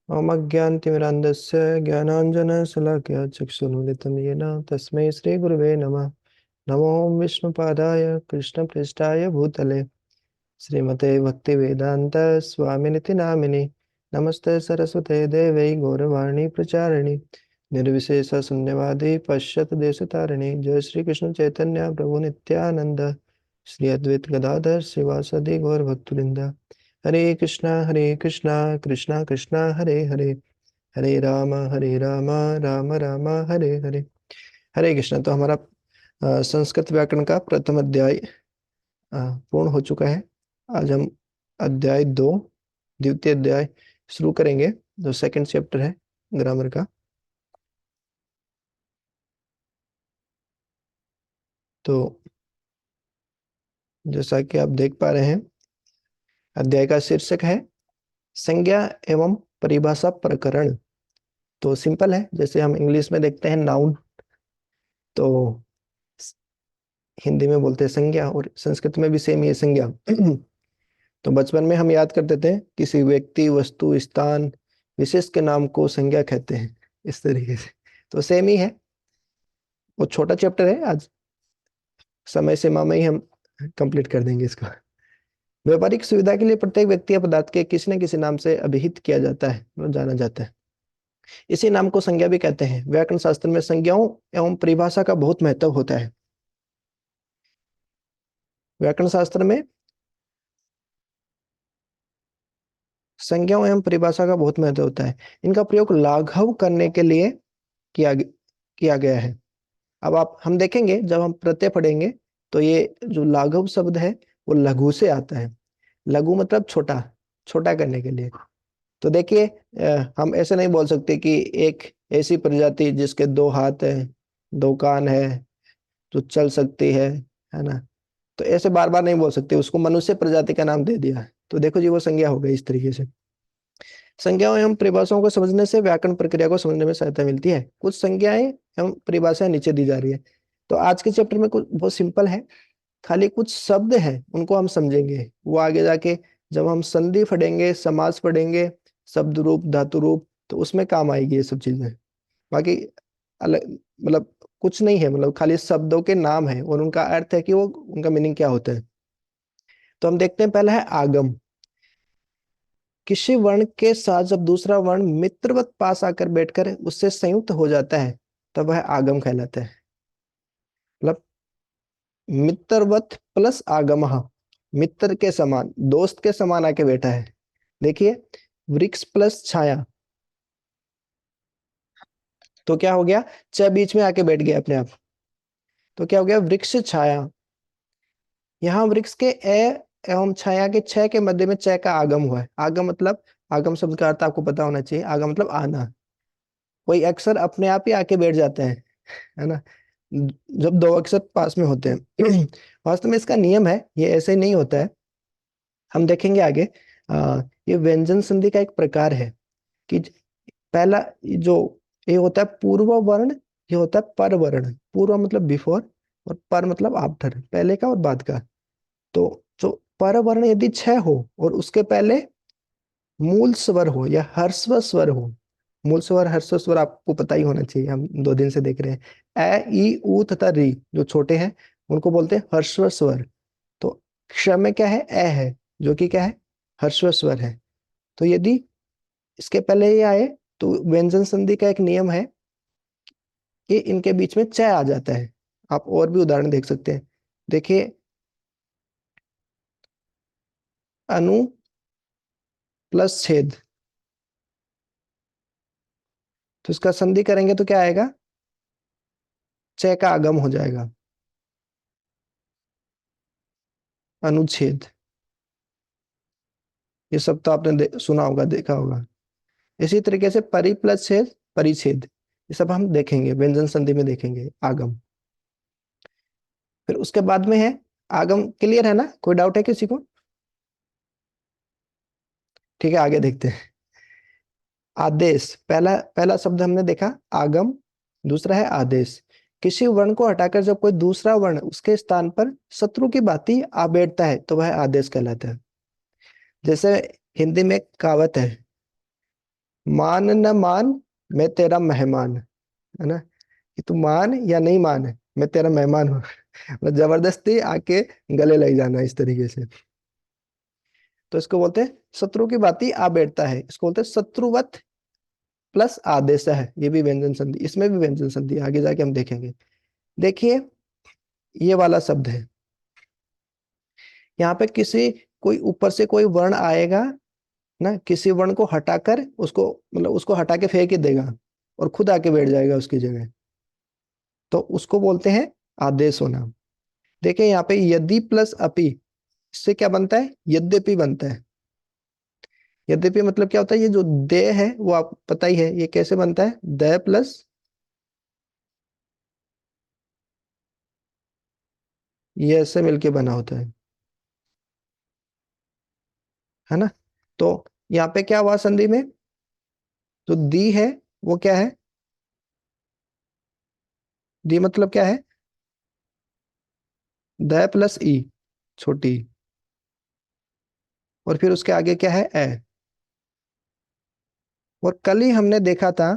मम अज्ञानतिमिरान्धस्य ज्ञानाञ्जनशलाकया चक्षुरुन्मिलितं येन तस्मै श्रीगुरुवे नमः। नमो विष्णुपादाय कृष्णपृष्ठाय भूतले श्रीमते भक्तिवेदान्त स्वामिनिति नामिनि। नमस्ते सरस्वते देवै गौरवाणी प्रचारिणि निर्विशेष शून्यवादी पश्चात देशतारिणि। जय श्री कृष्ण चैतन्य प्रभु नित्यानंद श्री अद्वैत गदाधर श्रीवासदि गौर भक्तवृंद। हरे कृष्णा कृष्णा कृष्णा हरे हरे, हरे राम राम राम हरे हरे। हरे कृष्णा। तो हमारा संस्कृत व्याकरण का प्रथम अध्याय पूर्ण हो चुका है। आज हम अध्याय 2 द्वितीय अध्याय शुरू करेंगे, जो सेकंड चैप्टर है ग्रामर का। तो जैसा कि आप देख पा रहे हैं, अध्याय का शीर्षक है संज्ञा एवं परिभाषा प्रकरण। तो सिंपल है, जैसे हम इंग्लिश में देखते हैं नाउन, तो हिंदी में बोलते हैं संज्ञा, और संस्कृत में भी सेम ही है संज्ञा। तो बचपन में हम याद करते थे किसी व्यक्ति वस्तु स्थान विशेष के नाम को संज्ञा कहते हैं, इस तरीके से। तो सेम ही है, वो छोटा चैप्टर है, आज समय सीमा में ही हम कंप्लीट कर देंगे इसको। व्यापारिक सुविधा के लिए प्रत्येक व्यक्ति या पदार्थ के किसी न किसी नाम से अभिहित किया जाता है, मतलब जाना जाता है। इसी नाम को संज्ञा भी कहते हैं। व्याकरण शास्त्र में संज्ञाओं एवं परिभाषा का बहुत महत्व होता है। व्याकरण शास्त्र में संज्ञाओं एवं परिभाषा का बहुत महत्व होता है। इनका प्रयोग लाघव करने के लिए किया गया है। अब हम देखेंगे, जब हम प्रत्यय पढ़ेंगे तो ये जो लाघव शब्द है वो लघु से आता है। लघु मतलब छोटा, छोटा करने के लिए। तो देखिए, हम ऐसे नहीं बोल सकते कि एक ऐसी प्रजाति जिसके 2 हाथ है, 2 कान है, जो चल सकती है ना। तो ऐसे बार बार नहीं बोल सकते, उसको मनुष्य प्रजाति का नाम दे दिया है, तो देखो जी वो संज्ञा हो गई इस तरीके से। संज्ञाओं एवं परिभाषाओं को समझने से व्याकरण प्रक्रिया को समझने में सहायता मिलती है। कुछ संज्ञाएं एवं परिभाषाएं नीचे दी जा रही है। तो आज के चैप्टर में कुछ बहुत सिंपल है, खाली कुछ शब्द हैं उनको हम समझेंगे। वो आगे जाके जब हम संधि पढ़ेंगे, समास पढ़ेंगे, शब्द रूप धातु रूप, तो उसमें काम आएगी ये सब चीजें। बाकी अलग मतलब कुछ नहीं है, मतलब खाली शब्दों के नाम है और उनका अर्थ है कि वो उनका मीनिंग क्या होता है। तो हम देखते हैं, पहला है आगम। किसी वर्ण के साथ जब दूसरा वर्ण मित्रवत पास आकर बैठकर उससे संयुक्त हो जाता है, तब वह आगम कहलाता है। मतलब मित्रवत प्लस आगम, मित्र के समान, दोस्त के समान आके बैठा है। देखिए, वृक्ष प्लस छाया, तो क्या हो गया, च बीच में आके बैठ गया अपने आप, तो क्या हो गया, वृक्ष छाया। यहाँ वृक्ष के ए एवं छाया के छ के मध्य में च का आगम हुआ है। आगम मतलब, आगम शब्द का अर्थ आपको पता होना चाहिए। आगम मतलब आना, कोई अक्षर अपने आप ही आके बैठ जाते हैं, है ना, जब 2 अक्षर पास में होते हैं। वास्तव में इसका नियम है, ये ऐसे ही नहीं होता है, हम देखेंगे आगे। ये व्यंजन संधि का एक प्रकार है कि पहला जो ये होता है पूर्व वर्ण, ये होता है पर वर्ण। पूर्व मतलब बिफोर, और पर मतलब आफ्टर, पहले का और बाद का। तो जो पर वर्ण यदि छ हो और उसके पहले मूल स्वर हो या ह्रस्व स्वर हो, मूल स्वर ह्रस्व स्वर आपको पता ही होना चाहिए, हम 2 दिन से देख रहे हैं। ए ई उ तथा री जो छोटे हैं उनको बोलते हैं ह्रस्व स्वर। तो क्ष में क्या है, ए है, जो कि क्या है, ह्रस्व स्वर है। तो यदि इसके पहले ये आए तो व्यंजन संधि का एक नियम है कि इनके बीच में च आ जाता है। आप और भी उदाहरण देख सकते हैं। देखिए, अनु प्लस छेद, तो इसका संधि करेंगे तो क्या आएगा, च का आगम हो जाएगा, अनुच्छेद। ये सब तो आपने सुना होगा, देखा होगा। इसी तरीके से परि प्लस छेद, परिच्छेद, ये सब हम देखेंगे, व्यंजन संधि में देखेंगे आगम। फिर उसके बाद में है आगम। क्लियर है ना, कोई डाउट है किसी को? ठीक है, आगे देखते हैं। आदेश, पहला पहला शब्द हमने देखा आगम, दूसरा है आदेश। किसी वर्ण को हटाकर जब कोई दूसरा वर्ण उसके स्थान पर शत्रु की भांति आ बैठता है तो वह आदेश कहलाता है। जैसे हिंदी में एक कहावत है, मान न मान, मैं तेरा मेहमान, है ना, कि तू मान या नहीं मान, मैं तेरा मेहमान हूँ। मतलब जबरदस्ती आके गले लग जाना इस तरीके से। तो इसको बोलते हैं शत्रु की भांति आ बैठता है, इसको बोलते हैं शत्रुवत प्लस आदेश है। ये भी व्यंजन संधि, इसमें भी व्यंजन संधि आगे जाके हम देखेंगे। देखिए ये वाला शब्द है, यहाँ पे किसी कोई ऊपर से कोई वर्ण आएगा ना, किसी वर्ण को हटाकर उसको, मतलब उसको हटा के फेंक ही देगा और खुद आके बैठ जाएगा उसकी जगह, तो उसको बोलते हैं आदेश होना। देखिए यहाँ पे यदि प्लस अपि, इससे क्या बनता है, यद्यपि बनता है। यद्यपि मतलब क्या होता है, ये जो दे है वो आप पता ही है, ये कैसे बनता है, द प्लस ये से मिलके बना होता है ना। तो यहाँ पे क्या हुआ संधि में, जो दी है वो क्या है, दी मतलब क्या है, द प्लस ई, छोटी, और फिर उसके आगे क्या है, ए। और कल ही हमने देखा था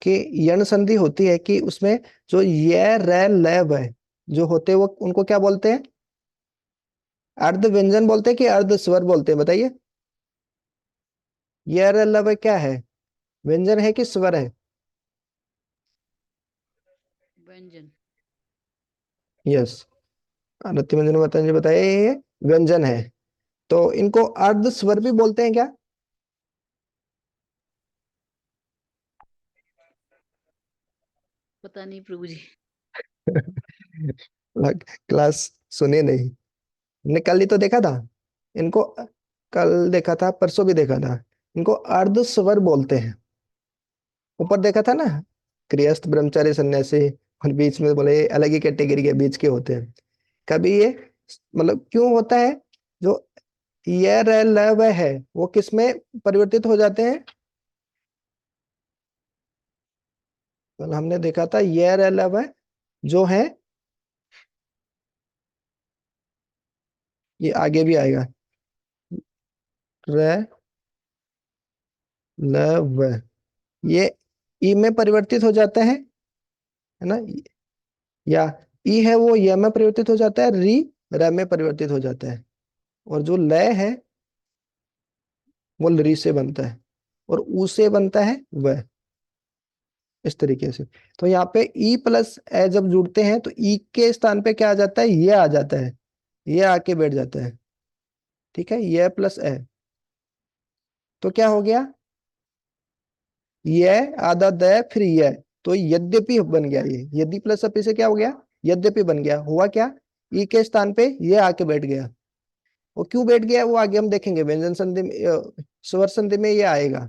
कि यण संधि होती है कि उसमें जो ये रे ल व जो होते हैं वो उनको क्या बोलते हैं, अर्ध व्यंजन बोलते हैं कि अर्ध स्वर बोलते हैं, बताइए। ये रे ल व क्या है, व्यंजन है कि स्वर है। व्यंजन। यस, आदित्य मंजन बताइए, जी बताइए, ये व्यंजन है। तो इनको अर्ध स्वर भी बोलते हैं क्या। पता नहीं प्रभु जी। क्लास सुने नहीं, हमने कल ही तो देखा था इनको, कल देखा था, परसों भी देखा था। इनको अर्ध स्वर बोलते हैं। ऊपर देखा था ना, गृहस्थ ब्रह्मचारी सन्यासी, और बीच में बोले ये अलग ही कैटेगरी के बीच के होते हैं। कभी ये, मतलब क्यों होता है, जो ये र ल व है वो किस में परिवर्तित हो जाते हैं। कल हमने देखा था ये र ल व जो है, ये आगे भी आएगा, र ल व, ये ई में परिवर्तित हो जाता है ना, या ई है वो य में परिवर्तित हो जाता है, री र में परिवर्तित हो जाता है, और जो लय है वो री से बनता है, और ऊ से बनता है व, इस तरीके से। तो यहाँ पे ई प्लस ए जब जुड़ते हैं तो ई के स्थान पे क्या आ जाता है, ये आ जाता है, ये आके बैठ जाता है। ठीक है, ये प्लस ए, तो क्या हो गया, ये आधा द फिर ये, तो यद्यपि बन गया, ये यदि प्लस अपि से क्या हो गया, यद्यपि बन गया। हुआ क्या, ई के स्थान पे ये आके बैठ गया। वो क्यों बैठ गया वो आगे हम देखेंगे, व्यंजन संधि में स्वर संधि में ये आएगा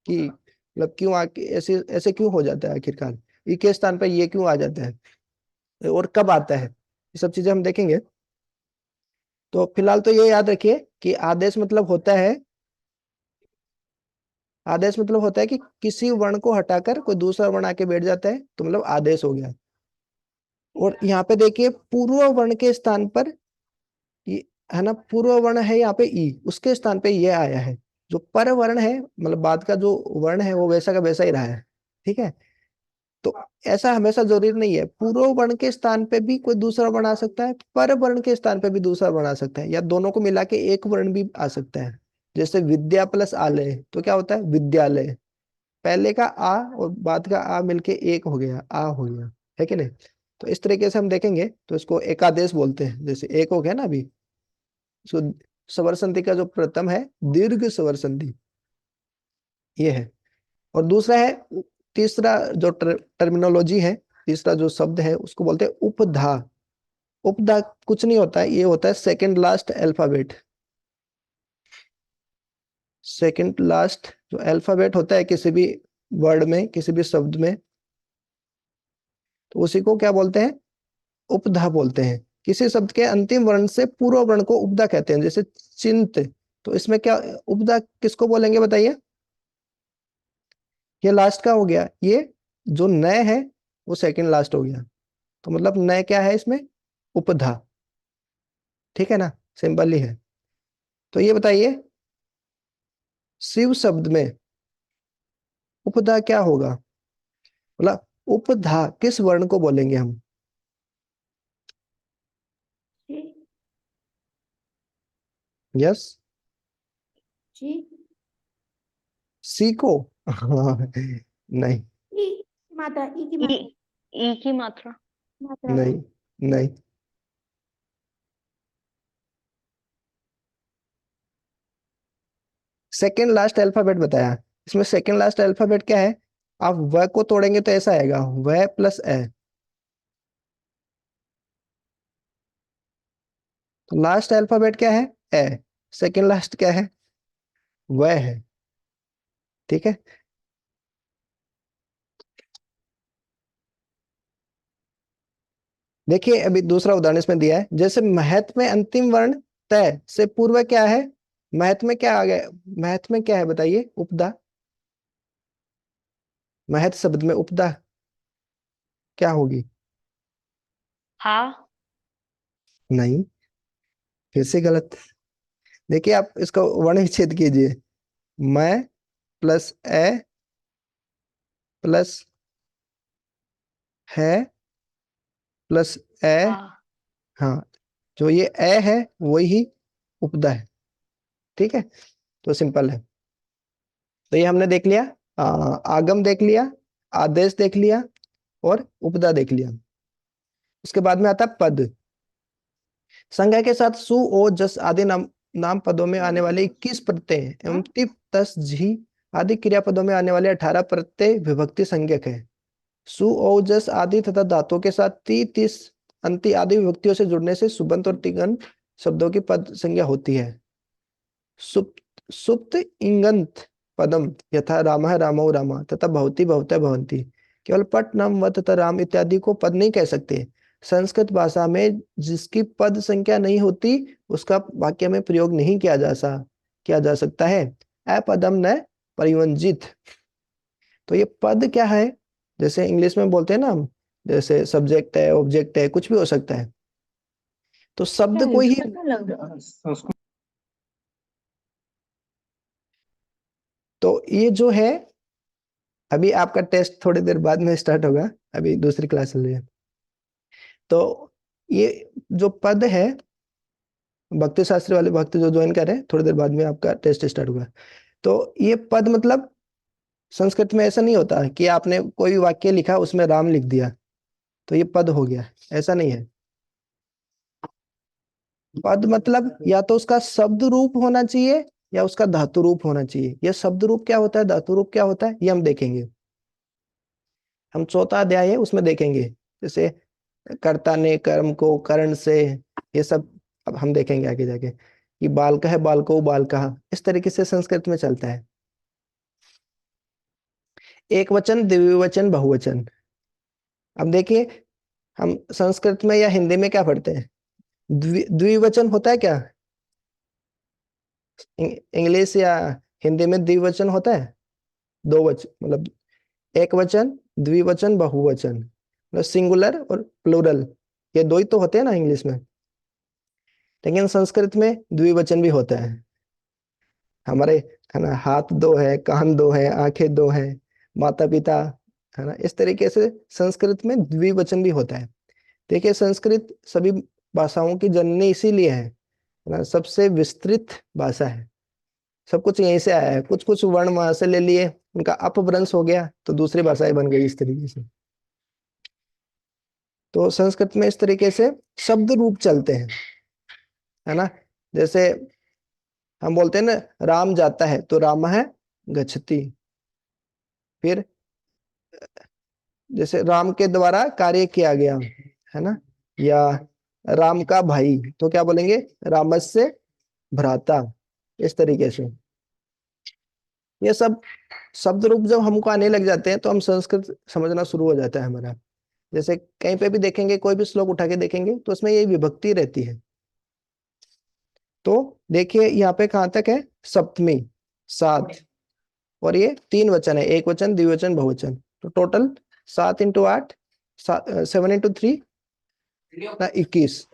कि मतलब क्यों आके ऐसे ऐसे क्यों हो जाता है आखिरकार, ई के स्थान पर ये क्यों आ जाता है और कब आता है, ये सब चीजें हम देखेंगे। तो फिलहाल तो ये याद रखिए कि आदेश मतलब होता है, आदेश मतलब होता है कि किसी वर्ण को हटाकर कोई दूसरा वर्ण आके बैठ जाता है, तो मतलब आदेश हो गया। और यहाँ पे देखिए पूर्व वर्ण के स्थान पर ये, है ना, पूर्व वर्ण है यहाँ पे ई, उसके स्थान पे ये आया है। जो पर वर्ण है, मतलब बाद का जो वर्ण है वो वैसा का वैसा ही रहा है। ठीक है, तो ऐसा हमेशा जरूरी नहीं है, पूर्व वर्ण के स्थान पे भी कोई दूसरा वर्ण आ सकता है, पर वर्ण के स्थान पे भी दूसरा वर्ण आ सकता है, या दोनों को मिला के एक वर्ण भी आ सकता है। जैसे विद्या प्लस आलय तो क्या होता है, विद्यालय। पहले का आ और बाद का आ मिलके एक हो गया, आ हो गया, है कि नहीं। तो इस तरीके से हम देखेंगे तो इसको एकादेश बोलते हैं, जैसे एक हो गया ना अभी। इसको स्वर संधि का जो प्रथम है, दीर्घ स्वर संधि, ये है। और दूसरा है, तीसरा जो टर्मिनोलॉजी है, तीसरा जो शब्द है उसको बोलते हैं उपधा। उपधा कुछ नहीं होता है, ये होता है second last alphabet. Second last जो अल्फाबेट होता है किसी भी वर्ड में, किसी भी शब्द में, तो उसी को क्या बोलते हैं, उपधा बोलते हैं। किसी शब्द के अंतिम वर्ण से पूर्व वर्ण को उपधा कहते हैं, जैसे चिंत, तो इसमें क्या, उपधा किसको बोलेंगे बताइए। ये लास्ट का हो गया, ये जो नय है वो सेकंड लास्ट हो गया, तो मतलब नय क्या है इसमें, उपधा। ठीक है ना, सिंपल ही है। तो ये बताइए शिव शब्द में उपधा क्या होगा? मतलब उपधा किस वर्ण को बोलेंगे हम? जी यस, जी सी को? हाँ, नहीं ई मात्रा ई की ई मात्रा ई की मात्रा। मात्रा नहीं नहीं। सेकेंड लास्ट अल्फाबेट बताया, इसमें सेकेंड लास्ट अल्फाबेट क्या है? आप व को तोड़ेंगे तो ऐसा आएगा, व प्लस ए। तो लास्ट अल्फाबेट क्या है? ए। सेकेंड लास्ट क्या है? व है। ठीक है। देखिए अभी दूसरा उदाहरण इसमें दिया है, जैसे महत में अंतिम वर्ण तय से पूर्व क्या है? महत में क्या आ गया? महत में क्या है बताइए? उपदा। महत शब्द में उपदा क्या होगी? हा। नहीं, फिर से गलत। देखिए आप इसका वर्ण विच्छेद कीजिए। मैं प्लस ए प्लस है प्लस ए। हा। हाँ, जो ये ए है वही उपदा है। ठीक है, तो सिंपल है। तो ये हमने देख लिया, आगम देख लिया, आदेश देख लिया और उपदा देख लिया। उसके बाद में आता है पद। संज्ञा के साथ सु ओ जस आदि नाम पदों में आने वाले 21 प्रत्यय एवं टिप तस झी आदि क्रियापदों में आने वाले 18 प्रत्यय विभक्ति संज्ञक है। सु औ जस आदि तथा धातुओं के साथ ती तीस अंति आदि विभक्तियों से जुड़ने से सुबंत और तिगन शब्दों की पद संज्ञा होती है। सुप्त सुप्त इंगंत पदम यथा रामः रामौ रामा तथा भवती भवतः भवन्ति। केवल पट नम व तथा राम इत्यादि को पद नहीं कह सकते। संस्कृत भाषा में जिसकी पद संख्या नहीं होती उसका वाक्य में प्रयोग नहीं किया जा सकता है। अपदम न परिवंजित। तो ये पद क्या है? जैसे इंग्लिश में बोलते हैं ना हम, जैसे सब्जेक्ट है, ऑब्जेक्ट है, कुछ भी हो सकता है। तो शब्द कोई ही, तो ये जो है, अभी आपका टेस्ट थोड़ी देर बाद में स्टार्ट होगा, अभी दूसरी क्लास चल रही है। तो ये जो पद है, भक्ति शास्त्री वाले भक्त जो ज्वाइन कर रहे हैं, थोड़ी देर बाद में आपका टेस्ट स्टार्ट होगा। तो ये पद मतलब संस्कृत में ऐसा नहीं होता कि आपने कोई भी वाक्य लिखा उसमें राम लिख दिया तो ये पद हो गया, ऐसा नहीं है। पद मतलब या तो उसका शब्द रूप होना चाहिए या उसका धातु रूप होना चाहिए। यह शब्द रूप क्या होता है, धातु रूप क्या होता है, ये हम देखेंगे। हम चौथा अध्याय है उसमें देखेंगे, जैसे कर्ता ने कर्म को कर्ण से, ये सब अब हम देखेंगे आगे जाके कि बालक है बालको बालका, इस तरीके से संस्कृत में चलता है। एक वचन, द्विवचन, बहुवचन। अब देखिए हम संस्कृत में या हिंदी में क्या पढ़ते हैं? द्विवचन होता है क्या? इंग्लिश या हिंदी में द्विवचन होता है? दो वचन मतलब एक वचन, द्विवचन, बहुवचन, मतलब सिंगुलर और प्लूरल, ये दो ही तो होते हैं ना इंग्लिश में। लेकिन संस्कृत में द्विवचन भी होता है। हमारे, है ना, हाथ दो है, कान दो है, आंखें दो है, माता पिता, है ना, इस तरीके से संस्कृत में द्विवचन भी होता है। देखिए संस्कृत सभी भाषाओं की जननी इसीलिए है ना, सबसे विस्तृत भाषा है। सब कुछ यहीं से आया है, कुछ कुछ वर्ण वहां से ले लिए, उनका अपभ्रंश हो गया तो दूसरी भाषाएं बन गई इस तरीके से। तो संस्कृत में इस तरीके से शब्द रूप चलते हैं, है ना। जैसे हम बोलते हैं ना, राम जाता है तो राम है गच्छति। फिर जैसे राम के द्वारा कार्य किया गया, है ना, या राम का भाई तो क्या बोलेंगे, रामस्य भ्राता, इस तरीके से। ये सब शब्द रूप जब हमको आने लग जाते हैं तो हम संस्कृत समझना शुरू हो जाता है हमारा। जैसे कहीं पे भी देखेंगे, कोई भी श्लोक उठा के देखेंगे तो उसमें यही विभक्ति रहती है। तो देखिए यहाँ पे कहाँ तक है, सप्तमी, सात, और ये तीन वचन है, एक वचन, द्विवचन, बहुवचन। तो टोटल 7 × 8, 7 × 3, 21।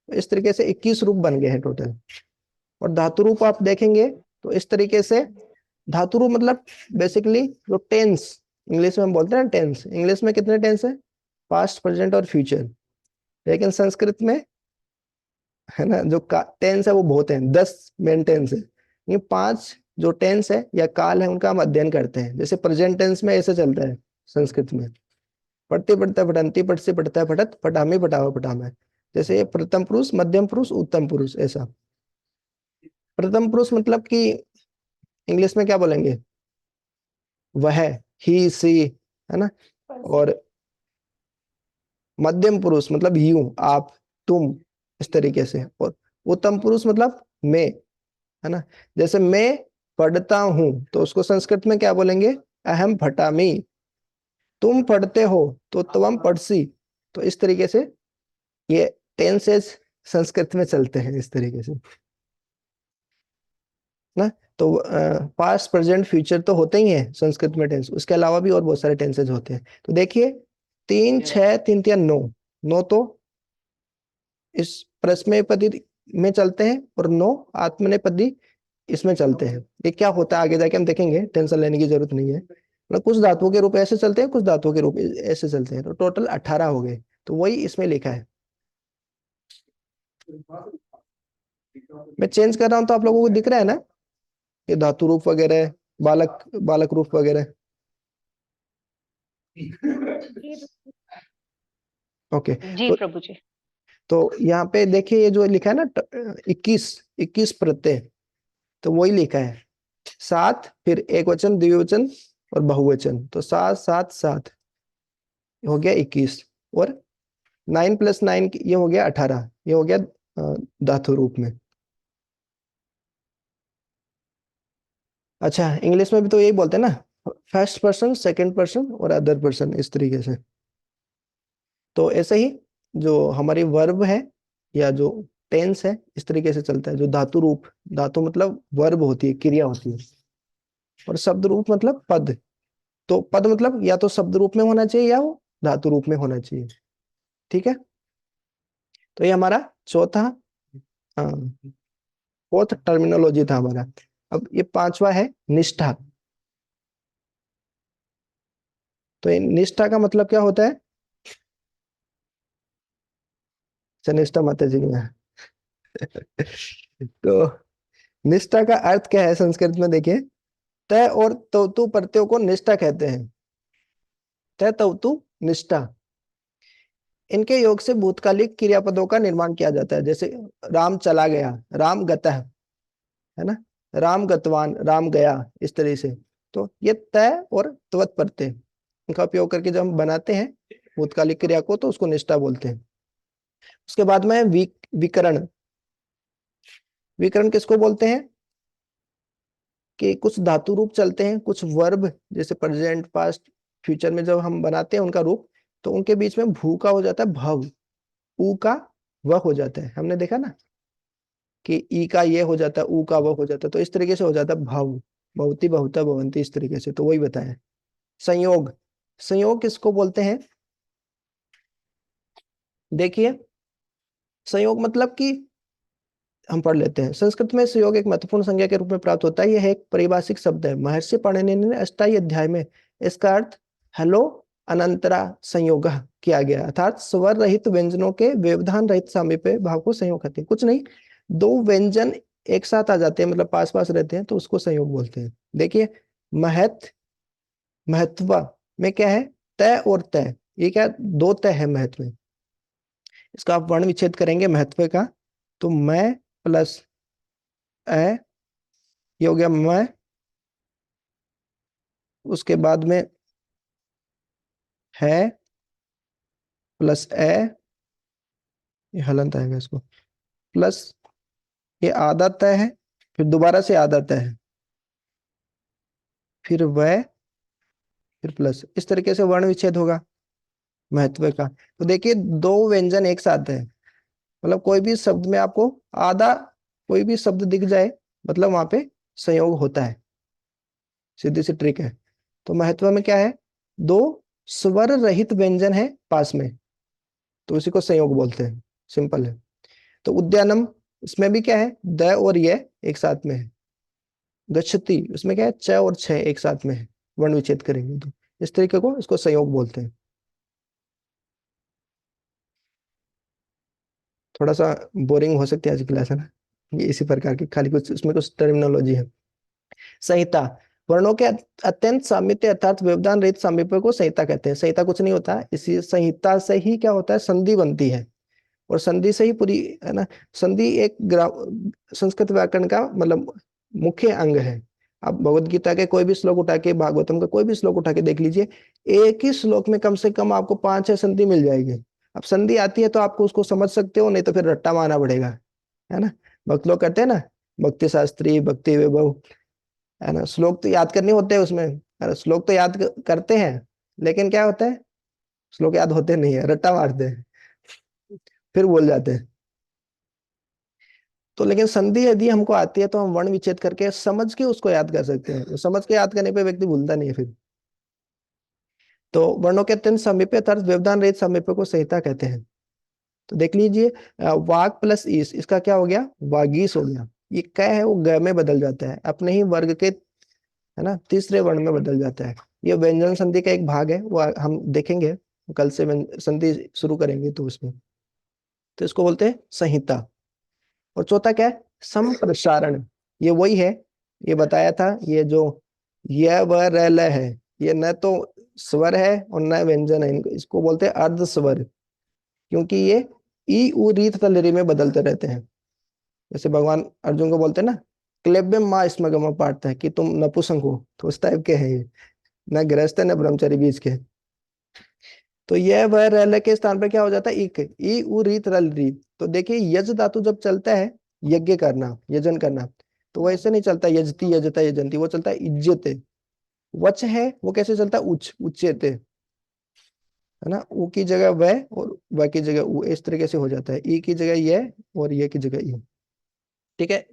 इस तरीके से 21 रूप बन गए हैं टोटल। और धातु रूप आप देखेंगे तो इस तरीके से धातु रूप मतलब बेसिकली जो टेंस, इंग्लिश में हम बोलते हैं ना टेंस, इंग्लिश में कितने टेंस है? पास्ट, प्रेजेंट और फ्यूचर। लेकिन संस्कृत में है ना जो टेंस है वो बहुत है, 10 मेन टेंस है। ये 5 जो टेंस है या काल है उनका हम अध्ययन करते हैं। जैसे प्रेजेंट टेंस में ऐसे चलता है संस्कृत में, पढ़ते पढ़ता पढ़ंती, पढ़ से पढ़ता पढ़त, पढ़ामी पढ़ावा पढ़ामा। जैसे ये प्रथम पुरुष, मध्यम पुरुष, उत्तम पुरुष, ऐसा। प्रथम पुरुष मतलब कि इंग्लिश में क्या बोलेंगे? वह, ही, सी, है ना। और मध्यम पुरुष मतलब यू, आप, तुम, इस तरीके से। और उत्तम पुरुष मतलब मैं, है ना। जैसे मैं पढ़ता हूं तो उसको संस्कृत में क्या बोलेंगे? अहम पठामि। तुम पढ़ते हो तो त्वम पढ़सी। तो इस तरीके से ये टेंसेस संस्कृत में चलते हैं इस तरीके से ना। तो पास्ट, प्रेजेंट, फ्यूचर तो होते ही हैं संस्कृत में टेंस, उसके अलावा भी और बहुत सारे टेंसेज होते हैं। तो देखिए 3, 6, 3, 3, 9, 9 तो इस प्रश्नपदी में चलते हैं और 9 आत्मनेपदी इसमें चलते हैं। ये क्या होता है आगे जाके हम देखेंगे, टेंशन लेने की जरूरत नहीं है। मतलब कुछ धातुओं के रूप ऐसे चलते हैं, कुछ धातुओं के रूप ऐसे चलते हैं, तो टोटल 18 हो गए। तो वही इसमें लिखा है। मैं चेंज कर रहा हूं तो आप लोगों को दिख रहा है ना, ये धातु रूप वगैरह, बालक बालक रूप वगैरह। ओके। जी तो प्रभु जी। यहाँ पे देखिए ये जो लिखा है ना 21 प्रत्यय, तो वही लिखा है। 7, फिर एक वचन, द्विवचन और बहुवचन। तो 7, 7, 7 हो गया 21। और 9 + 9 ये हो गया 18। ये हो गया धातु रूप में। अच्छा, इंग्लिश में भी तो यही बोलते हैं ना, फर्स्ट पर्सन, सेकंड पर्सन और अदर पर्सन, इस तरीके से। तो ऐसे ही जो हमारी वर्ब है या जो टेंस है इस तरीके से चलता है। जो धातु रूप, धातु मतलब वर्ब होती है, क्रिया होती है। और शब्द रूप मतलब पद। तो पद मतलब या तो शब्द रूप में होना चाहिए या वो धातु रूप में होना चाहिए। ठीक है। तो ये हमारा चौथा, फोर्थ टर्मिनोलॉजी था हमारा। अब ये पांचवा है निष्ठा। तो ये निष्ठा का मतलब क्या होता है? अच्छा, निष्ठा माता जी में है। तो निष्ठा का अर्थ क्या है संस्कृत में? देखिए, तय और तौतु प्रत्ययों को निष्ठा कहते हैं। तय, तौतु, निष्ठा, इनके योग से भूतकालिक क्रियापदों का निर्माण किया जाता है। जैसे राम चला गया, राम गतः, है ना। राम गतवान, राम गया, इस तरह से। तो ये तय और त्वत प्रत्यय, इनका उपयोग करके जब हम बनाते हैं भूतकालिक क्रिया को तो उसको निष्ठा बोलते हैं। उसके बाद में विकरण। विकरण किसको बोलते हैं? कि कुछ धातु रूप चलते हैं, कुछ वर्ब, जैसे प्रेजेंट, पास्ट, फ्यूचर में जब हम बनाते हैं उनका रूप, तो उनके बीच में भू का हो जाता है भव, ऊ का व हो जाता है। हमने देखा ना कि ई का ये हो जाता है, ऊ का व हो जाता है। तो इस तरीके से हो जाता है भव, भवती, बहुता, भवंती, इस तरीके से। तो वही बताया। संयोग, संयोग किसको बोलते हैं? देखिए, संयोग मतलब कि हम पढ़ लेते हैं। संस्कृत में संयोग एक महत्वपूर्ण संज्ञा के रूप में प्राप्त होता है। यह एक पारिभाषिक शब्द है। महर्षि पाणिनि ने अष्टाई अध्याय में इसका अर्थ हेलो अनंतरा संयोग किया गया, अर्थात स्वर रहित व्यंजनों के व्यवधान रहित सामीप्य भाव को संयोग कहते हैं। कुछ नहीं, दो व्यंजन एक साथ आ जाते हैं, मतलब पास पास रहते हैं, तो उसको संयोग बोलते हैं। देखिए, महत, महत्व में क्या है? तय और तय। ये क्या, दो तय है महत्व में। इसका आप वर्ण विच्छेद करेंगे महत्व का, तो मैं प्लस ए, ये हो गया मैं, उसके बाद में है प्लस ए, ये हलंत आएगा इसको, प्लस ये आधा तय है, फिर दोबारा से आधा तय है, फिर वह, फिर प्लस, इस तरीके से वर्ण विच्छेद होगा महत्व का। तो देखिए, दो व्यंजन एक साथ है, मतलब कोई भी शब्द में आपको आधा कोई भी शब्द दिख जाए, मतलब वहां पे संयोग होता है। सीधी सी ट्रिक है। तो महत्व में क्या है? दो स्वर रहित व्यंजन है पास में, तो उसी को संयोग बोलते हैं। सिंपल है। तो उद्यानम, इसमें भी क्या है? द और ये एक साथ में है, गच्छति, उसमें क्या है, च और छ एक साथ में है, वर्ण विच्छेद करेंगे तो इस तरीके को इसको संयोग बोलते हैं। थोड़ा सा बोरिंग हो सकती है आज की क्लास, है ना, ये इसी प्रकार की खाली कुछ उसमें कुछ टर्मिनोलॉजी है। संहिता, वर्णों के अत्यंत सामीप्य अर्थात व्यवधान रहित सामीप्य को संहिता कहते हैं। संहिता कुछ नहीं होता, इसी संहिता से ही क्या होता है, संधि बनती है, और संधि से ही पूरी, है ना, संधि एक संस्कृत व्याकरण का मतलब मुख्य अंग है। आप भगवत गीता के कोई भी श्लोक उठा के, भागवतम का कोई भी श्लोक उठा के देख लीजिए, एक ही श्लोक में कम से कम आपको 5-6 संधि मिल जाएगी। अब संधि आती है तो आपको उसको समझ सकते हो, नहीं तो फिर रट्टा मारना पड़ेगा, है ना। भक्त लोग कहते हैं ना, भक्ति शास्त्री, भक्ति वैभव, है ना, श्लोक तो याद करने होते हैं उसमें, है ना, श्लोक तो याद करते हैं, लेकिन क्या होता है, श्लोक याद होते नहीं है, रट्टा मारते हैं, फिर बोल जाते हैं। तो लेकिन संधि यदि हमको आती है तो हम वर्ण विच्छेद करके समझ के उसको याद कर सकते हैं, समझ के याद करने पे व्यक्ति भूलता नहीं है फिर। तो वर्णों के अत्यंत समीप्य अर्थात व्यवधान रहित समीप्य को संहिता कहते हैं। तो देख लीजिए, वाग प्लस ईस, इसका क्या हो गया, वागीस हो गया। ये क है वो ग में बदल जाता है, अपने ही वर्ग के, है ना, तीसरे वर्ण में बदल जाता है। ये व्यंजन संधि का एक भाग है, वो हम देखेंगे कल से संधि शुरू करेंगे तो उसमें। तो इसको बोलते हैं संहिता। और चौथा क्या है, संप्रसारण। ये वही है, ये बताया था, ये जो य व र ल है, ये न तो स्वर है और न व्यंजन है, इसको बोलते हैं अर्ध स्वर, क्योंकि ये ई उ री तथा लरी में बदलते रहते हैं। जैसे भगवान अर्जुन को बोलते हैं ना, क्लेब्यम माँ स्मगम पाठता है कि तुम नपुंसक हो, तो उस टाइप के हैं ये, न गृहस्थ है न ब्रह्मचारी बीच के। तो यह वह रल के स्थान पर क्या हो जाता है, इक, ई उ रीत रल री। तो देखिए यज धातु जब चलता है, यज्ञ करना, यजन करना, तो वैसे नहीं चलता यजती यजता यजंती, वो चलता है इज्जते। वच है वो कैसे चलता है, उच्च उच्चते, है ना, उ की जगह वह और व की जगह उ, इस तरीके से हो जाता है, ई की जगह ये और ये की जगह ई। ठीक है,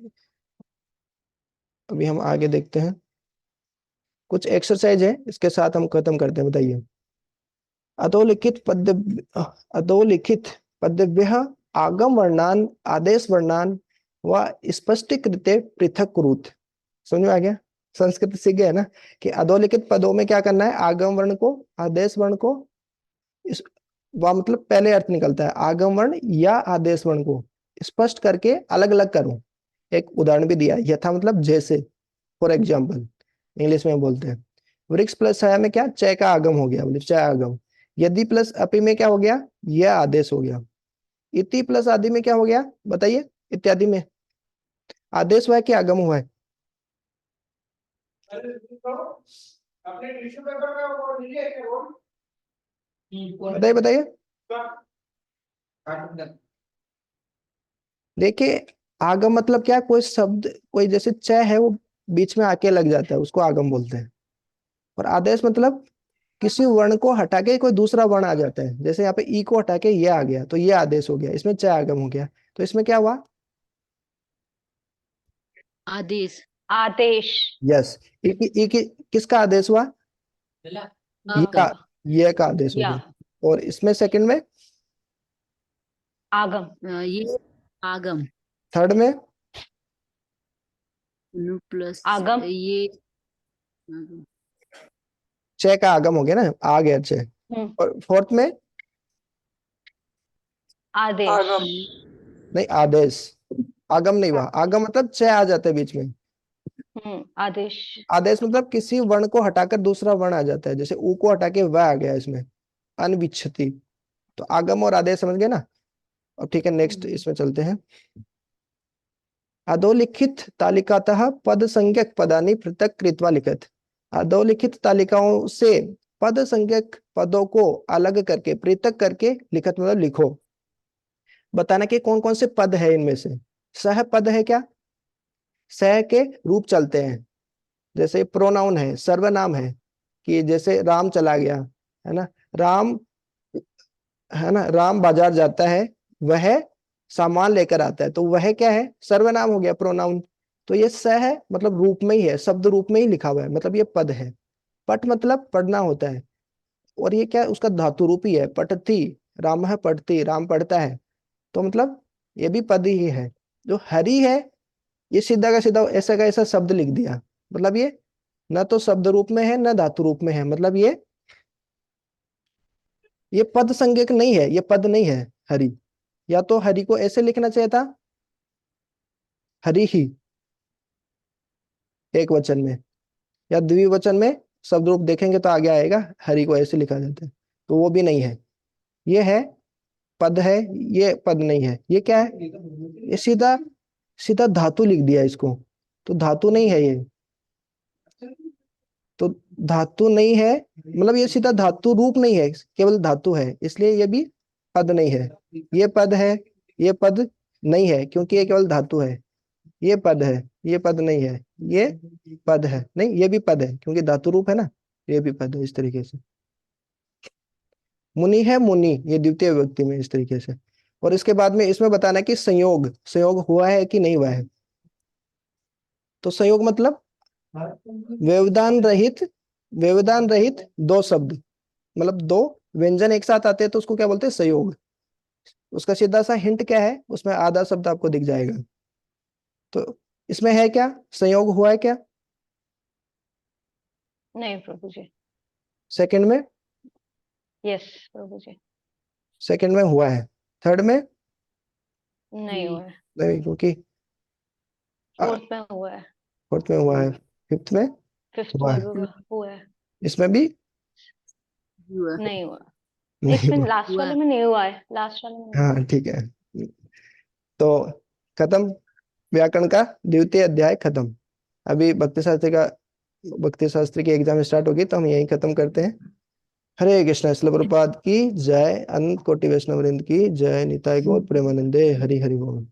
अभी हम आगे देखते हैं, कुछ एक्सरसाइज है, इसके साथ हम खत्म करते हैं। बताइए, अधोलिखित पद, अधोलिखित पदभ्यः आगम वर्णान आदेश वर्णान व स्पष्टीकृते पृथक कुरुत। समझ में आ गया, संस्कृत सीख गए ना, कि अधोलिखित पदों में क्या करना है, आगम वर्ण को, आदेश वर्ण को, इस व मतलब पहले अर्थ निकलता है, आगम वर्ण या आदेश वर्ण को स्पष्ट करके अलग अलग करो। एक उदाहरण भी दिया, यथा मतलब जैसे, फॉर एग्जाम्पल, इंग्लिश में बोलते हैं। वृक्ष प्लस छाया में क्या, चय का आगम हो गया, मतलब चय आगम। यदि प्लस अपि में क्या हो गया, यह आदेश हो गया। इति प्लस आदि में क्या हो गया, बताइए, इत्यादि में आदेश हुआ है कि आगम हुआ है, बताइए बताइए। देखिए, आगम मतलब क्या, कोई शब्द, कोई जैसे च है वो बीच में आके लग जाता है, उसको आगम बोलते हैं। और आदेश मतलब किसी वर्ण को हटा के कोई दूसरा वर्ण आ जाता है, जैसे यहाँ पे ई को हटा के ये आ गया, तो ये आदेश हो गया, इसमें च आगम हो गया। तो इसमें क्या हुआ, आदेश। आदेश। यस, ई की किसका आदेश हुआ, ये का, आगम। ये का आदेश हो या गया। और इसमें सेकंड में, आगम। ये आगम थर्ड में, नु प्लस आगम। ये आगम। च का आगम हो गया ना, आ गया च। और फोर्थ में, आदेश। नहीं आदेश, आगम नहीं हुआ, आगम मतलब च आ जाता है बीच में। आदेश। आदेश मतलब किसी वर्ण को हटाकर दूसरा वर्ण आ जाता है, जैसे ऊ को हटा के वह आ गया इसमें, अनविच्छति। तो आगम और आदेश समझ गए ना। अब ठीक है, नेक्स्ट इसमें चलते हैं। अधोलिखित तालिकातः पद संज्ञक पदानि पृथक कृत्वा लिखत। अधोलिखित तालिकाओं से पद संज्ञक पदों को अलग करके, पृथक करके लिखत मतलब लिखो। बताना कि कौन कौन से पद है इनमें से। सह पद है क्या, सह के रूप चलते हैं, जैसे प्रोनाउन है, सर्वनाम है, कि जैसे राम चला गया, है ना, राम, है ना, राम बाजार जाता है, वह सामान लेकर आता है, तो वह क्या है, सर्वनाम हो गया, प्रोनाउन। तो ये स है मतलब रूप में ही है, शब्द रूप में ही लिखा हुआ है, मतलब ये पद है। पट मतलब पढ़ना होता है, और ये क्या है, उसका धातु रूप ही है, पठती, राम है पढ़ती, राम पढ़ता है, तो मतलब ये भी पद ही है। जो हरि है, ये सीधा का सीधा ऐसा का ऐसा शब्द लिख दिया, मतलब ये न तो शब्द रूप में है न धातु रूप में है, मतलब ये पद संज्ञक नहीं है, ये पद नहीं है हरि। या तो हरि को ऐसे लिखना चाहिए था, हरि ही एक वचन में, या द्विवचन में शब्द रूप देखेंगे तो आगे आएगा, हरि को ऐसे लिखा जाता है, तो वो भी नहीं है। ये है पद है, ये पद नहीं है। ये क्या है, ये सीधा सीधा धातु लिख दिया इसको, तो धातु नहीं है ये। तो धातु नहीं है, मतलब ये सीधा धातु रूप नहीं है, केवल धातु है, इसलिए ये भी पद नहीं है। ये पद है, ये पद नहीं है क्योंकि ये केवल धातु है। ये पद है, ये पद नहीं है, ये पद है, नहीं ये भी पद है क्योंकि धातु रूप है ना, ये भी पद है। इस तरीके से मुनि है, मुनि ये द्वितीय विभक्ति में इस तरीके से। और इसके बाद में इसमें बताना है कि संयोग संयोग हुआ है कि नहीं हुआ है। तो संयोग मतलब व्यवधान रहित दो शब्द, मतलब दो व्यंजन एक साथ आते हैं तो उसको क्या बोलते हैं, संयोग। उसका सीधा सा हिंट क्या है, उसमें आधा शब्द आपको दिख जाएगा। तो इसमें है क्या, संयोग हुआ है क्या नहीं प्रभु जी। सेकंड में? यस प्रभु जी। सेकंड में हुआ है, थर्ड में नहीं हुआ है, नहीं, क्योंकि फोर्थ में हुआ है, फोर्थ में हुआ है, फिफ्थ में फिफ्थ हुआ में है, भी हुआ है। इसमें भी नहीं हुआ, नहीं इसमें हुआ। लास्ट वाले में नहीं हुआ है, लास्ट वाले में नहीं हुआ। हाँ ठीक है, तो खत्म व्याकरण का द्वितीय अध्याय खत्म। अभी भक्ति शास्त्री की एग्जाम स्टार्ट होगी तो हम यही खत्म करते हैं। हरे कृष्ण। श्रील प्रभुपाद की जय, अनंत कोटि वैष्णव वृंद की जय, निताय गौर प्रेमानंदे, हरि हरि बोल।